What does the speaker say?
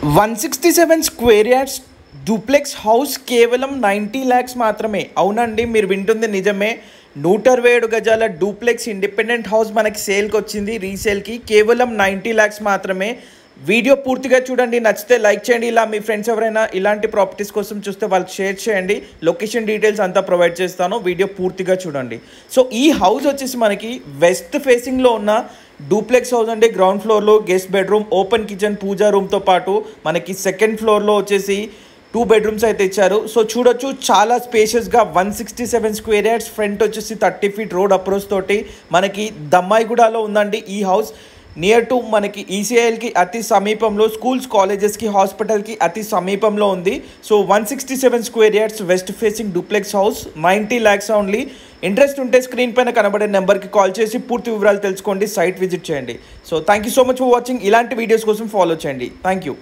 167 square yards duplex house కేవలం 90 lakhs మాత్రమే. అవునండి, మీరు వింటుంది నిజమే. 127 గజాల డూప్లెక్స్ ఇండిపెండెంట్ హౌస్ మనకి సేల్కి వచ్చింది, రీసేల్కి. కేవలం 90 lakhs మాత్రమే. వీడియో పూర్తిగా చూడండి, నచ్చితే లైక్ చేయండి. ఇలా మీ ఫ్రెండ్స్ ఎవరైనా ఇలాంటి ప్రాపర్టీస్ కోసం చూస్తే వాళ్ళకి షేర్ చేయండి. లొకేషన్ డీటెయిల్స్ అంతా ప్రొవైడ్ చేస్తాను, వీడియో పూర్తిగా చూడండి. సో ఈ హౌస్ వచ్చేసి మనకి వెస్ట్ ఫేసింగ్లో ఉన్న డూప్లెక్స్ హౌస్ అండి. గ్రౌండ్ ఫ్లోర్లో గెస్ట్ బెడ్రూమ్, ఓపెన్ కిచెన్, పూజా రూమ్తో పాటు మనకి సెకండ్ ఫ్లోర్లో వచ్చేసి 2 bedrooms అయితే ఇచ్చారు. సో చూడొచ్చు, చాలా స్పేషియస్గా 167 స్క్వేర్ యార్డ్స్. ఫ్రంట్ వచ్చేసి 30 feet రోడ్ అప్రోచ్ తోటి మనకి దమ్మాయిగూడలో ఉందండి ఈ హౌస్. నియర్ టు మనకి ఈసీఐఎల్కి అతి సమీపంలో, స్కూల్స్, కాలేజెస్కి, హాస్పిటల్కి అతి సమీపంలో ఉంది. So 167 square yards west facing duplex house, 90 lakhs only. Interest ఉంటే స్క్రీన్ పైన కనబడే నెంబర్కి కాల్ చేసి పూర్తి వివరాలు తెలుసుకోండి, సైట్ విజిట్ చేయండి. So thank you so much for watching. ఇలాంటి వీడియోస్ కోసం ఫాలో చేయండి. Thank you.